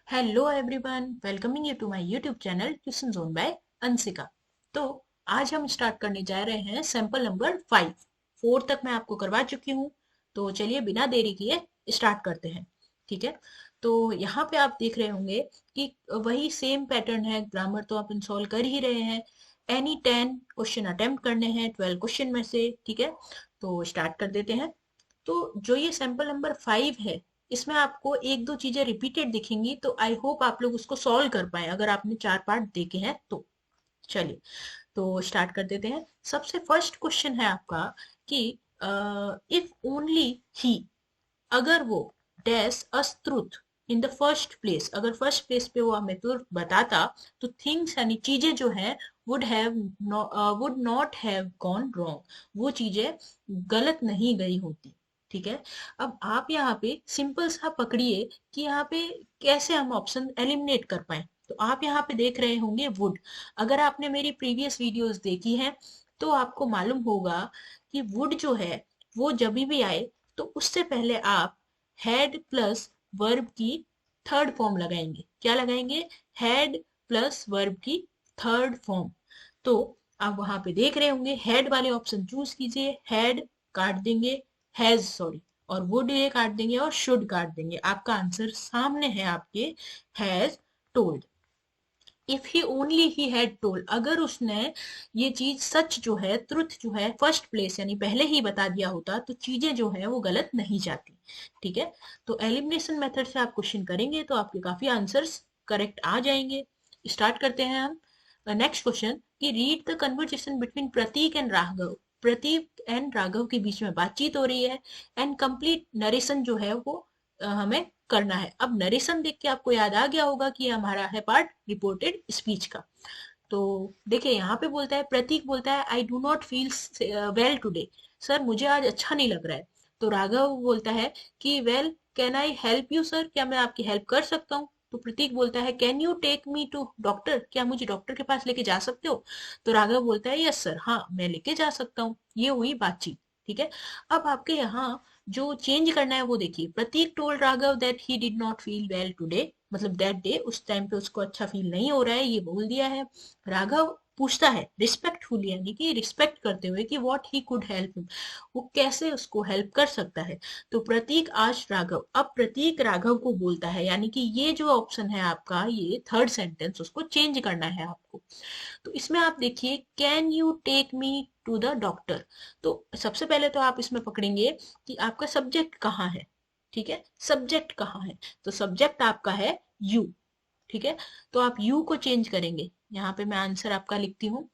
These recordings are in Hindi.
Hello everyone, welcoming you to my YouTube channel tuition zone by Anshika. तो आज हम स्टार्ट करने जा रहे हैं सैंपल नंबर 5। 4 तक मैं आपको करवा चुकी हूँ। तो चलिए बिना देरी किए स्टार्ट करते हैं। ठीक है। तो यहाँ पे आप देख रहे होंगे कि वही सेम पैटर्न है। ग्रामर तो अपन सॉल्व कर ही रहे हैं। एनी 10 क्वेश्चन अटेम्प्ट करने हैं 12 क्वेश्चन में से। ठीक है। तो स्टार्ट कर देते हैं। तो जो ये सैंपल नंबर 5 है, इसमें आपको एक दो चीजें रिपीटेड दिखेंगी, तो आई होप आप लोग उसको सॉल्व कर पाए अगर आपने 4 पार्ट देखे हैं तो। चलिए, तो स्टार्ट कर देते हैं। सबसे फर्स्ट क्वेश्चन है आपका कि इफ ओनली ही, अगर वो dash us truth in the first place, अगर फर्स्ट प्लेस पे वो हमें ट्रुथ बताता, तो थिंग्स यानी चीजें जो है would not have gone wrong, वो चीजें गलत नहीं गई होती। ठीक है। अब आप यहाँ पे सिंपल सा पकड़िए कि यहाँ पे कैसे हम ऑप्शन एलिमिनेट कर पाए। तो आप यहाँ पे देख रहे होंगे वुड। अगर आपने मेरी प्रीवियस वीडियोस देखी हैं तो आपको मालूम होगा कि वुड जो है वो जब भी आए तो उससे पहले आप हैड प्लस वर्ब की थर्ड फॉर्म लगाएंगे। क्या लगाएंगे? हैड प्लस वर्ब की थर्ड फॉर्म। तो आप वहां पे देख रहे होंगे हैड वाले ऑप्शन चूज कीजिए। हैड काट देंगे, हैज सॉरी, और वुड ये काट देंगे और शुड काट देंगे। आपका आंसर सामने है आपके, has told. If he only he had told, अगर उसने ये चीज सच जो है, ट्रुथ जो है फर्स्ट प्लेस यानी पहले ही बता दिया होता, तो चीजें जो है वो गलत नहीं जाती। ठीक है। तो एलिमिनेशन मेथड से आप क्वेश्चन करेंगे तो आपके काफी आंसर्स करेक्ट आ जाएंगे। स्टार्ट करते हैं हम। नेक्स्ट क्वेश्चन कि read the conversation between Pratik and Raghav. Pratik and Raghav के बीच में बातचीत हो रही है एंड कंप्लीट नरेशन जो है वो हमें करना है। अब नरेशन देख के आपको याद आ गया होगा कि ये हमारा है पार्ट रिपोर्टेड स्पीच का। तो देखिए यहाँ पे बोलता है, प्रतीक बोलता है I do not feel well today. Sir मुझे आज अच्छा नहीं लग रहा है। तो राघव बोलता है कि well can I help you sir, क्या मैं आपकी हेल्प कर सकता हूँ? तो प्रतीक बोलता है can you take me to doctor, क्या मुझे डॉक्टर के पास लेके जा सकते हो? तो राघव बोलता है यस सर, हाँ मैं लेके जा सकता हूँ। ये हुई बातचीत। ठीक है। अब आपके यहाँ जो चेंज करना है वो देखिए। Prateek told Raghav that he did not feel well today, मतलब दैट डे, उस टाइम पे उसको अच्छा फील नहीं हो रहा है, ये बोल दिया है। राघव पूछता है रिस्पेक्टफुली, यानी कि रिस्पेक्ट करते हुए, कि what he could help him, वो कैसे उसको हेल्प कर सकता है। तो प्रतीक आज राघव, अब प्रतीक राघव को बोलता है, यानी कि ये जो ऑप्शन है आपका, ये थर्ड सेंटेंस उसको चेंज करना है आपको। तो इसमें आप देखिए can you take me to the doctor. तो सबसे पहले तो आप इसमें पकड़ेंगे कि आपका सब्जेक्ट कहाँ है। ठीक है। सब्जेक्ट कहाँ है? तो सब्जेक्ट आपका है यू। ठीक है। तो आप यू को चेंज करेंगे। यहाँ पे मैं आंसर आपका लिखती हूँ।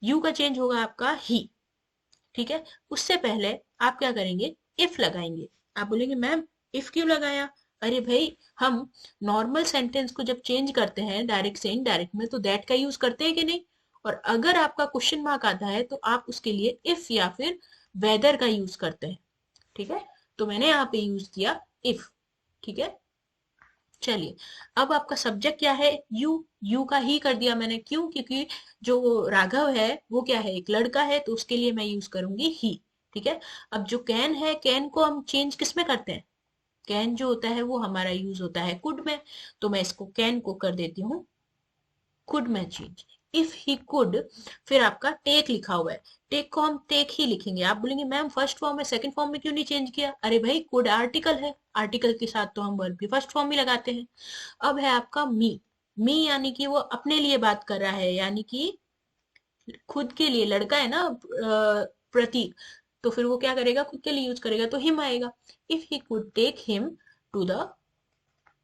यू का चेंज होगा आपका ही। ठीक है। उससे पहले आप क्या करेंगे? इफ लगाएंगे। आप बोलेंगे मैम इफ क्यों लगाया? अरे भाई, हम नॉर्मल सेंटेंस को जब चेंज करते हैं डायरेक्ट से इनडायरेक्ट में, तो दैट का यूज करते हैं कि नहीं? और अगर आपका क्वेश्चन मार्क आता है तो आप उसके लिए इफ या फिर वेदर का यूज करते हैं। ठीक है। तो मैंने यहाँ पे यूज किया इफ। ठीक है। चलिए, अब आपका सब्जेक्ट क्या है? यू। यू का ही कर दिया मैंने, क्यों? क्योंकि जो राघव है वो क्या है? एक लड़का है, तो उसके लिए मैं यूज करूंगी ही। ठीक है। अब जो कैन है, कैन को हम चेंज किस में करते हैं? कैन जो होता है वो हमारा यूज होता है कुड में। तो मैं इसको कैन को कर देती हूँ कुड में चेंज। इफ ही कुड, फिर आपका टेक लिखा हुआ है। टेक को हम टेक ही लिखेंगे। आप बोलेंगे मैम फर्स्ट फॉर्म में सेकंड फॉर्म में क्यों नहीं चेंज किया? अरे भाई, कुड आर्टिकल है, आर्टिकल के साथ तो हम वर्ब की फर्स्ट फॉर्म ही लगाते हैं। अब है आपका मी। मी यानी कि वो अपने लिए बात कर रहा है, यानी कि खुद के लिए। लड़का है ना प्रतीक, तो फिर वो क्या करेगा? खुद के लिए यूज करेगा, तो हिम आएगा। If he could take him to the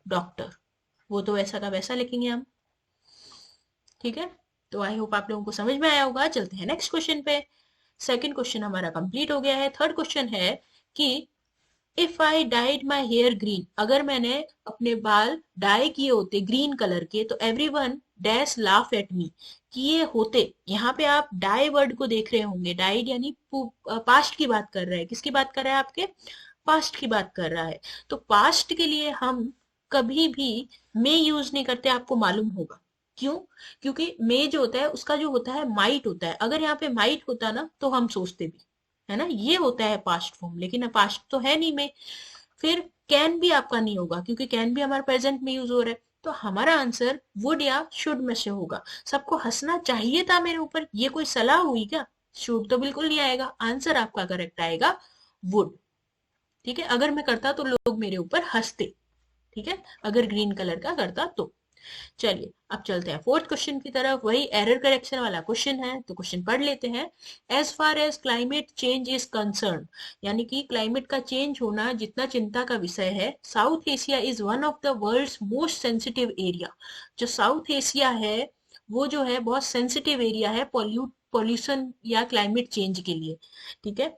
doctor, वो तो वैसा का वैसा लिखेंगे हम। ठीक है। तो आई होप आप लोगों को समझ में आया होगा। चलते हैं नेक्स्ट क्वेश्चन पे। सेकंड क्वेश्चन हमारा कंप्लीट हो गया है। थर्ड क्वेश्चन है कि if I dyed my hair green, अगर मैंने अपने बाल डाई किए होते ग्रीन कलर के, तो every one dash laugh at me, कि ये होते। यहाँ पे आप डाई वर्ड को देख रहे होंगे। डाइड यानी पास्ट की बात कर रहा है। किसकी बात कर रहा है? आपके पास्ट की बात कर रहा है। तो पास्ट के लिए हम कभी भी मे यूज नहीं करते, आपको मालूम होगा क्यों? क्योंकि मे जो होता है उसका जो होता है माइट होता है। अगर यहाँ पे माइट होता ना तो हम सोचते भी, है ना, ये होता है पास्ट फॉर्म, लेकिन पास्ट तो है नहीं में। फिर कैन भी आपका नहीं होगा क्योंकि कैन भी हमारे प्रेजेंट में यूज हो रहा है। तो हमारा आंसर वुड या शुड में से होगा। सबको हंसना चाहिए था मेरे ऊपर, ये कोई सलाह हुई क्या? शुड तो बिल्कुल नहीं आएगा, आंसर आपका करेक्ट आएगा वुड। ठीक है, अगर मैं करता तो लोग मेरे ऊपर हंसते। ठीक है, अगर ग्रीन कलर का करता तो। चलिए अब चलते हैं फोर्थ क्वेश्चन की तरफ, वही एरर करेक्शन वाला क्वेश्चन है, तो क्वेश्चन पढ़ लेते हैं। As far as climate change is concern, यानी कि क्लाइमेट का चेंज होना जितना चिंता का विषय है, South Asia is one of the world's most sensitive area. जो साउथ एशिया है वो जो है बहुत सेंसिटिव एरिया है पॉल्यूशन या क्लाइमेट चेंज के लिए। ठीक है,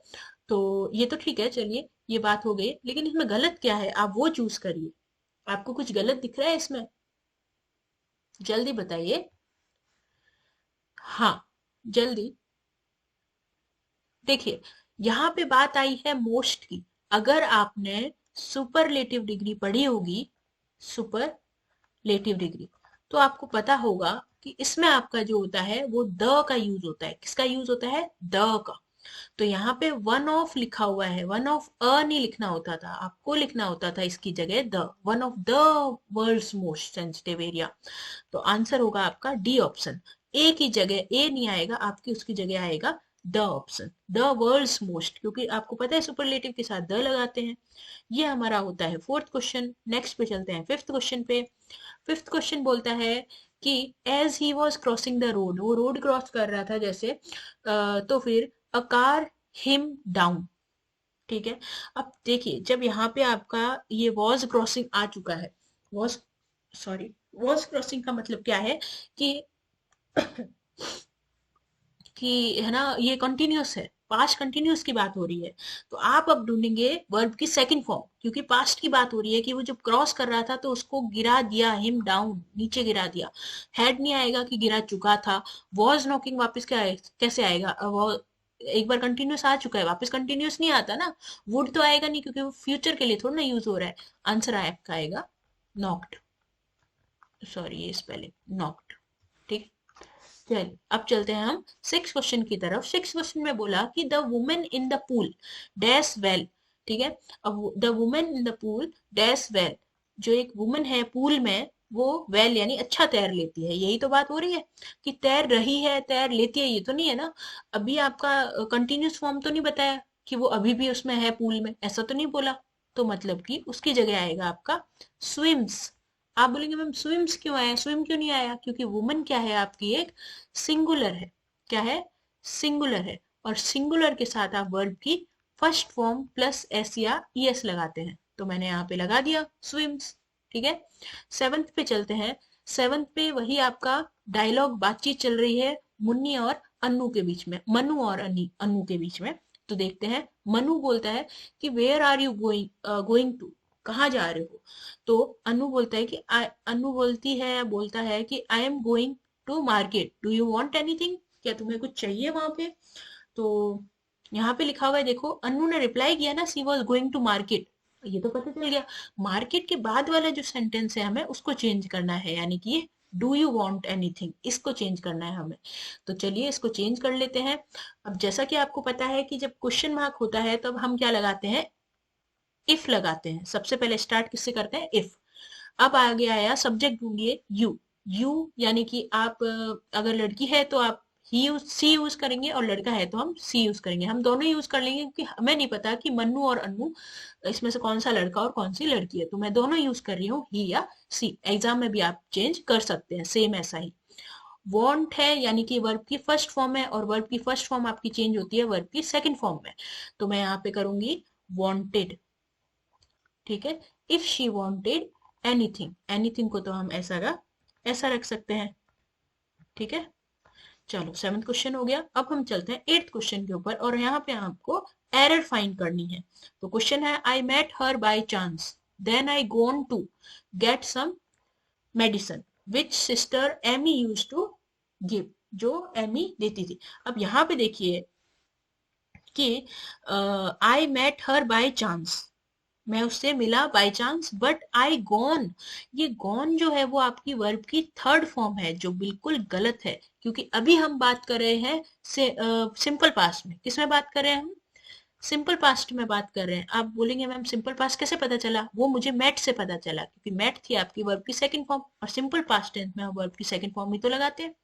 तो ये तो ठीक है, चलिए ये बात हो गई, लेकिन इसमें गलत क्या है आप वो चूज करिए। आपको कुछ गलत दिख रहा है इसमें? जल्दी बताइए। हाँ, जल्दी। देखिए, यहाँ पे बात आई है मोस्ट की। अगर आपने सुपरलेटिव डिग्री पढ़ी होगी, सुपरलेटिव डिग्री, तो आपको पता होगा कि इसमें आपका जो होता है वो द का यूज होता है। किसका यूज होता है? द का। तो यहाँ पे वन ऑफ लिखा हुआ है, वन ऑफ अ नहीं लिखना होता था, आपको लिखना होता था इसकी जगह the, one of the world's most sensitive area. तो आंसर होगा आपका डी ऑप्शन। ए की जगह ए नहीं आएगा आपकी, उसकी जगह आएगा the option, the world's most, क्योंकि आपको पता है सुपरलेटिव के साथ द लगाते हैं। ये हमारा होता है फोर्थ क्वेश्चन। नेक्स्ट पे चलते हैं फिफ्थ क्वेश्चन पे। फिफ्थ क्वेश्चन बोलता है कि as he was crossing the road, वो रोड क्रॉस कर रहा था जैसे, तो फिर अ कार हिम डाउन। ठीक है, अब देखिए जब यहाँ पे आपका ये वॉज क्रॉसिंग आ चुका है, वॉज, सॉरी, वॉज क्रॉसिंग का मतलब क्या है कि है ना, ये कंटिन्यूअस है, पास्ट कंटिन्यूअस की बात हो रही है। तो आप अब ढूंढेंगे वर्ब की सेकंड फॉर्म, क्योंकि पास्ट की बात हो रही है कि वो जब क्रॉस कर रहा था तो उसको गिरा दिया, हिम डाउन, नीचे गिरा दिया। हैड नहीं आएगा कि गिरा चुका था। वॉज नॉकिंग वापस क्या आए, कैसे आएगा? वो एक बार कंटिन्यूअस आ चुका है, वापस कंटिन्यूअस नहीं आता ना। वुड तो आएगा नहीं क्योंकि वो फ्यूचर के लिए थोड़ा ना यूज हो रहा है। आंसर आपका आएगा नॉक्ड, सॉरी ये स्पेलिंग नॉक्ड। ठीक, चलिए अब चलते हैं हम सिक्स क्वेश्चन की तरफ। सिक्स क्वेश्चन में बोला कि the women in the pool dash well. ठीक है, अब the women in the pool dash well, जो एक वुमेन है पूल में, वो वेल यानी अच्छा तैर लेती है, यही तो बात हो रही है कि तैर रही है, तैर लेती है, ये तो नहीं है ना। अभी आपका कंटिन्यूस फॉर्म तो नहीं बताया कि वो अभी भी उसमें है पूल में, ऐसा तो नहीं बोला। तो मतलब कि उसकी जगह आएगा आपका स्विम्स। आप बोलेंगे मैम स्विम्स क्यों आया, स्विम क्यों नहीं आया? क्योंकि वुमन क्या है आपकी, एक सिंगुलर है। क्या है? सिंगुलर है, और सिंगुलर के साथ आप वर्ब की फर्स्ट फॉर्म प्लस एस या ईएस लगाते हैं, तो मैंने यहाँ पे लगा दिया स्विम्स। ठीक है, सेवंथ पे चलते हैं। सेवंथ पे वही आपका डायलॉग, बातचीत चल रही है मुन्नी और अन्नू के बीच में, मनु और अन्नू के बीच में। तो देखते हैं, मनु बोलता है कि where are you going to, कहाँ जा रहे हो? तो अनु बोलता है कि अनु बोलता है कि I am going to market, do you want anything, क्या तुम्हें कुछ चाहिए वहां पे? तो यहाँ पे लिखा हुआ है, देखो अनु ने रिप्लाई किया ना, सी वॉज गोइंग टू मार्केट, ये तो पता चल गया। मार्केट के बाद वाला जो सेंटेंस है हमें उसको चेंज करना है, यानी कि डू यू वॉन्ट एनीथिंग, इसको चेंज करना है हमें। तो चलिए इसको चेंज कर लेते हैं। अब जैसा कि आपको पता है कि जब क्वेश्चन मार्क होता है तब हम क्या लगाते हैं? इफ लगाते हैं। सबसे पहले स्टार्ट किससे करते हैं? इफ। अब आगे आया सब्जेक्ट, ढूंढिए यू। यू यानी कि आप अगर लड़की है तो आप ही यूज सी यूज करेंगे, और लड़का है तो हम सी यूज करेंगे। हम दोनों यूज कर लेंगे क्योंकि हमें नहीं पता कि मन्नू और अन्नू इसमें से कौन सा लड़का और कौन सी लड़की है, तो मैं दोनों यूज कर रही हूँ, ही या सी। एग्जाम में भी आप चेंज कर सकते हैं, सेम ऐसा ही। वॉन्ट है यानी कि वर्ब की फर्स्ट फॉर्म है, और वर्ब की फर्स्ट फॉर्म आपकी चेंज होती है वर्ब की सेकंड फॉर्म में, तो मैं यहाँ पे करूंगी वॉन्टेड। ठीक है, if she wanted anything, anything को तो हम ऐसा रख सकते हैं। ठीक है, चलो सेवंथ क्वेश्चन हो गया। अब हम चलते हैं एट्थ क्वेश्चन के ऊपर, और यहाँ पे आपको एरर फाइंड करनी है। तो क्वेश्चन है, I met her by chance, then I gone to get some medicine which sister Amy use to give, जो एमी देती थी। अब यहाँ पे देखिए कि I met her by chance, मैं उससे मिला by chance, but I gone, ये गॉन जो है वो आपकी वर्ब की थर्ड फॉर्म है, जो बिल्कुल गलत है, क्योंकि अभी हम बात कर रहे हैं से सिंपल पास्ट में। किसमें बात कर रहे हैं हम? सिंपल पास्ट में बात कर रहे हैं। आप बोलेंगे मैम सिंपल पास्ट कैसे पता चला? वो मुझे मैट से पता चला, क्योंकि मैट थी आपकी वर्ब की सेकंड फॉर्म, और सिंपल पास्ट टेंस में हम वर्ब की सेकंड फॉर्म ही तो लगाते हैं।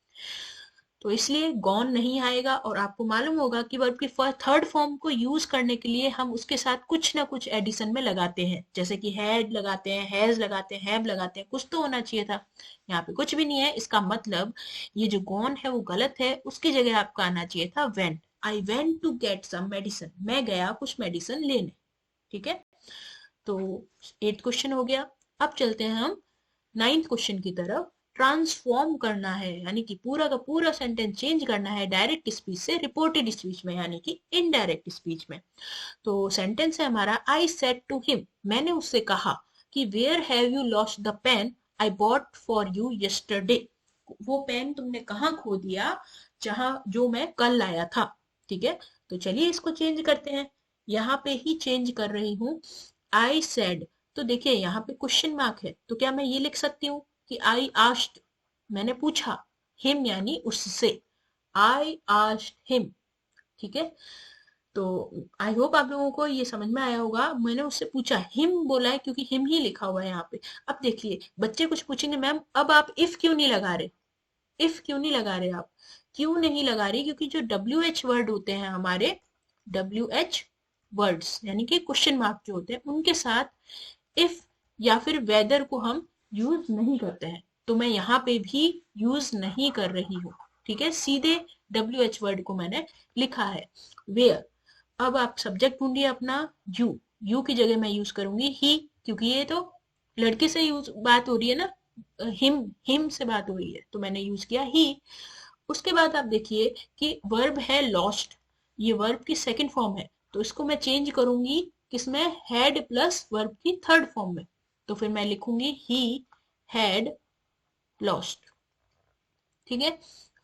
तो इसलिए गॉन नहीं आएगा। और आपको मालूम होगा कि वर्ब की थर्ड फॉर्म को यूज करने के लिए हम उसके साथ कुछ ना कुछ एडिशन में लगाते हैं, जैसे कि हैड लगाते हैं, हैज लगाते हैं, हैव लगाते हैं, कुछ तो होना चाहिए था। यहाँ पे कुछ भी नहीं है। इसका मतलब ये जो गॉन है वो गलत है, उसकी जगह आपका आना चाहिए था went. I went to get some medicine, मैं गया कुछ मेडिसिन लेने। ठीक है, तो 8th क्वेश्चन हो गया। अब चलते हैं हम 9th क्वेश्चन की तरफ। ट्रांसफॉर्म करना है, यानी कि पूरा का पूरा सेंटेंस चेंज करना है डायरेक्ट स्पीच से रिपोर्टेड स्पीच में, यानी कि इनडायरेक्ट स्पीच में। तो सेंटेंस है हमारा, आई सेड टू हिम, मैंने उससे कहा कि where have you lost the pen I bought for you yesterday, वो पेन तुमने कहाँ खो दिया जहां जो मैं कल लाया था। ठीक है, तो चलिए इसको चेंज करते हैं। यहाँ पे ही चेंज कर रही हूँ, आई सेड। तो देखिए यहाँ पे क्वेश्चन मार्क है, तो क्या मैं ये लिख सकती हूँ कि आई आस्क्ड, मैंने पूछा, हिम यानी उससे, आई आस्क्ड हिम। ठीक है, तो आई होप आप लोगों को ये समझ में आया होगा। मैंने उससे पूछा, हिम बोला है क्योंकि हिम ही लिखा हुआ है यहाँ पे। अब देखिए बच्चे कुछ पूछेंगे, मैम अब आप इफ क्यों नहीं लगा रहे? इफ क्यों नहीं लगा रहे आप? क्यों नहीं लगा रही? क्योंकि जो डब्ल्यू एच वर्ड होते हैं हमारे, डब्ल्यू एच वर्ड्स यानी कि क्वेश्चन मार्क जो होते हैं, उनके साथ इफ या फिर वेदर को हम यूज नहीं करते हैं। तो मैं यहाँ पे भी यूज नहीं कर रही हूँ। ठीक है, सीधे डब्ल्यू एच वर्ड को मैंने लिखा है। वेयर, अब आप सब्जेक्ट ढूंढिए अपना। यू, यू की जगह मैं यूज करूंगी ही, क्योंकि ये तो लड़के से यूज बात हो रही है ना, हिम से बात हो रही है, तो मैंने यूज किया ही। उसके बाद आप देखिए कि वर्ब है लॉस्ट, ये वर्ब की सेकंड फॉर्म है, तो इसको मैं चेंज करूंगी किसमें? हैड प्लस वर्ब की थर्ड फॉर्म में। तो फिर मैं लिखूंगी ही हैड लॉस्ट। ठीक है,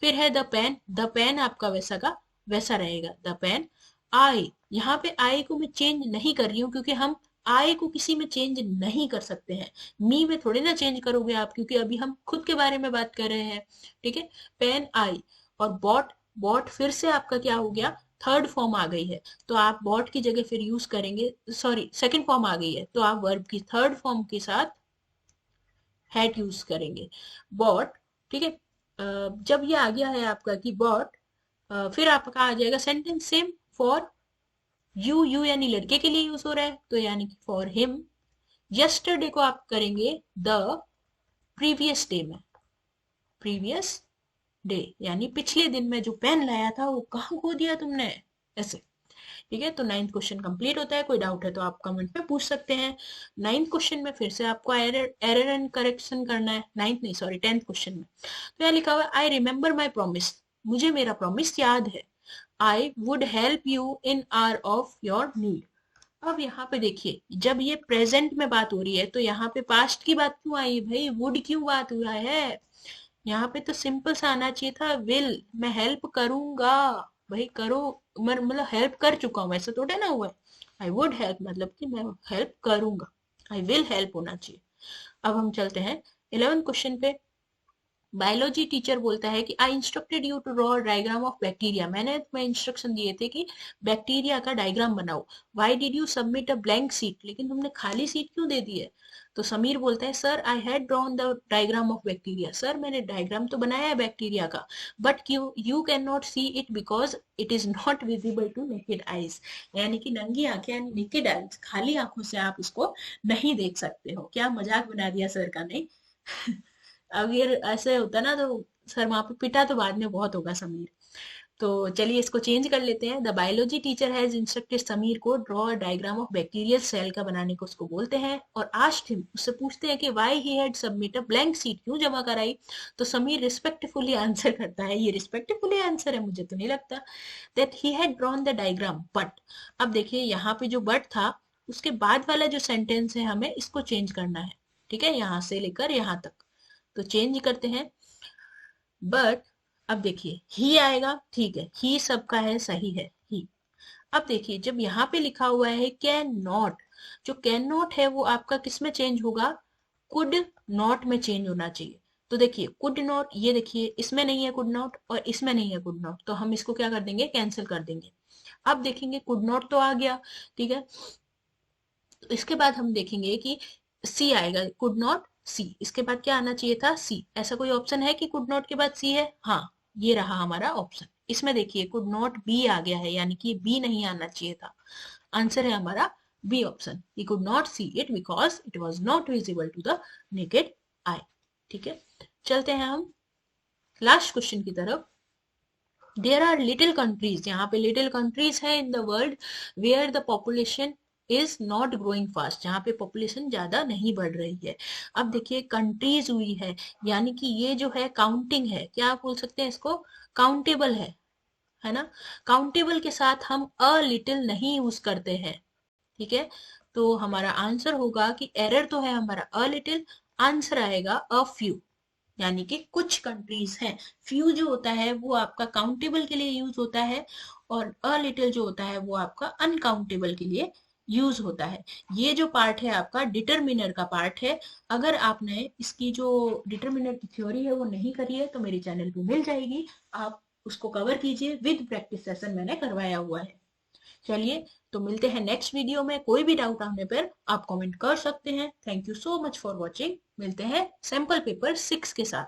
फिर है द पेन, द पेन आपका वैसा का वैसा रहेगा, द पेन। आई, यहाँ पे आई को मैं चेंज नहीं कर रही हूँ, क्योंकि हम आई को किसी में चेंज नहीं कर सकते हैं। मी में थोड़ी ना चेंज करोगे आप, क्योंकि अभी हम खुद के बारे में बात कर रहे हैं। ठीक है, पेन आई। और बॉट, बॉट फिर से आपका क्या हो गया? थर्ड फॉर्म आ गई है, तो आप बॉट की जगह फिर यूज करेंगे, सॉरी सेकंड फॉर्म आ गई है, तो आप वर्ब की थर्ड फॉर्म के साथ हैड यूज करेंगे, बॉट। ठीक है, जब ये आ गया है आपका कि बॉट, फिर आपका आ जाएगा sentence same for you, you यानी लड़के के लिए यूज हो रहा है, तो यानी कि फॉर हिम। यस्टरडे को आप करेंगे द प्रीवियस डे में, प्रीवियस डे यानी पिछले दिन में जो पेन लाया था वो कहाँ खो दिया तुमने, ऐसे। ठीक है, तो 9th क्वेश्चन कंप्लीट होता है। कोई डाउट है तो आप कमेंट में पूछ सकते हैं। 9th क्वेश्चन में फिर से आपको एरर एरर एंड करेक्शन करना है, 9th नहीं सॉरी 10th क्वेश्चन में। तो यहाँ लिखा हुआ है, आई रिमेम्बर माई प्रॉमिस, मुझे मेरा प्रॉमिस याद है। I would help you in hour of your need. अब यहाँ पे देखिए, जब ये प्रेजेंट में बात हो रही है, तो यहाँ पे पास्ट की बात क्यों आई भाई? वुड क्यों बात हुआ है? यहाँ पे तो सिंपल सा आना चाहिए था विल, मैं हेल्प करूंगा। भाई करो, मतलब हेल्प कर चुका हूँ, ऐसा थोड़ा ना हुआ है। आई वुड हेल्प मतलब कि मैं हेल्प करूंगा, आई विल हेल्प होना चाहिए। अब हम चलते हैं 11th क्वेश्चन पे। बायोलॉजी टीचर बोलता है कि I instructed you to draw diagram of bacteria, मैंने तुम्हें इंस्ट्रक्शन दिए थे कि बैक्टीरिया का डायग्राम बनाओ। Why did you submit a blank seat, लेकिन तुमने खाली सीट क्यों दे दी है? तो समीर बोलता है, sir I had drawn the diagram of bacteria, sir मैंने डायग्राम तो बनाया है बैक्टीरिया का, but you can not see it because it is not visible to naked eyes, यानी कि नंगी आंखें यानी नेकेड आईज, खाली आंखों से आप उसको नहीं देख सकते हो। क्या मजाक बना दिया सर का, नहीं? अगर ऐसे होता ना तो सर वहां पे पिटा तो बाद में बहुत होगा समीर। तो चलिए इसको चेंज कर लेते हैं। The biology teacher has instructed Sameer को draw diagram of bacterial cell का बनाने को उसको बोलते हैं, और आस्क्ड हिम, उससे पूछते हैं कि why he had submit a blank seat, क्यों जमा कराई? तो समीर रिस्पेक्टफुली आंसर करता है, ये रिस्पेक्टफुली आंसर है? मुझे तो नहीं लगता। That he had drawn the diagram but, अब देखिए यहाँ पे जो बट था उसके बाद वाला जो सेंटेंस है हमें इसको चेंज करना है। ठीक है, यहाँ से लेकर यहाँ तक, तो चेंज करते हैं। बट अब देखिए ही आएगा, ठीक है, ही सबका है, सही है ही। अब देखिए जब यहाँ पे लिखा हुआ है कैन नॉट, जो कैन नॉट है वो आपका किस में चेंज होगा? कुड नॉट में चेंज होना चाहिए। तो देखिए कुड नॉट, ये देखिए इसमें नहीं है कुड नॉट और इसमें नहीं है कुड नॉट, तो हम इसको क्या कर देंगे? कैंसिल कर देंगे। अब देखेंगे कुड नॉट तो आ गया, ठीक है। तो इसके बाद हम देखेंगे कि सी आएगा, कुड नॉट सी, इसके बाद क्या आना चाहिए था, सी। ऐसा कोई ऑप्शन है कि कुड नॉट के बाद सी है? हाँ, ये रहा हमारा ऑप्शन। इसमें देखिए कुड नॉट बी आ गया है, यानी कि बी नहीं आना चाहिए था। आंसर है हमारा B option, he could not see it because it was not visible to the naked eye. ठीक है, चलते हैं हम लास्ट क्वेश्चन की तरफ। देयर आर लिटिल कंट्रीज, यहाँ पे लिटिल कंट्रीज है in the world where the population is not growing fast, जहाँ पे पॉपुलेशन ज्यादा नहीं बढ़ रही है। अब देखिए कंट्रीज हुई है, यानी कि ये जो है काउंटिंग है, क्या आप बोल सकते हैं इसको, काउंटेबल है ना। काउंटेबल के साथ हम अ लिटिल नहीं यूज करते हैं, ठीक है। तो हमारा आंसर होगा कि एरर तो है हमारा अ लिटिल, आंसर आएगा अ फ्यू, यानी कि कुछ कंट्रीज हैं। फ्यू जो होता है वो आपका काउंटेबल के लिए यूज होता है, और अ लिटिल जो होता है वो आपका अनकाउंटेबल के लिए यूज होता है। ये जो पार्ट है आपका डिटरमिनर का पार्ट है। अगर आपने इसकी जो डिटरमिनर की थ्योरी है वो नहीं करी है तो मेरे चैनल पे मिल जाएगी, आप उसको कवर कीजिए, विद प्रैक्टिस सेशन मैंने करवाया हुआ है। चलिए, तो मिलते हैं नेक्स्ट वीडियो में। कोई भी डाउट आने पर आप कमेंट कर सकते हैं। Thank you so much for watching. मिलते हैं सैम्पल पेपर 6 के साथ।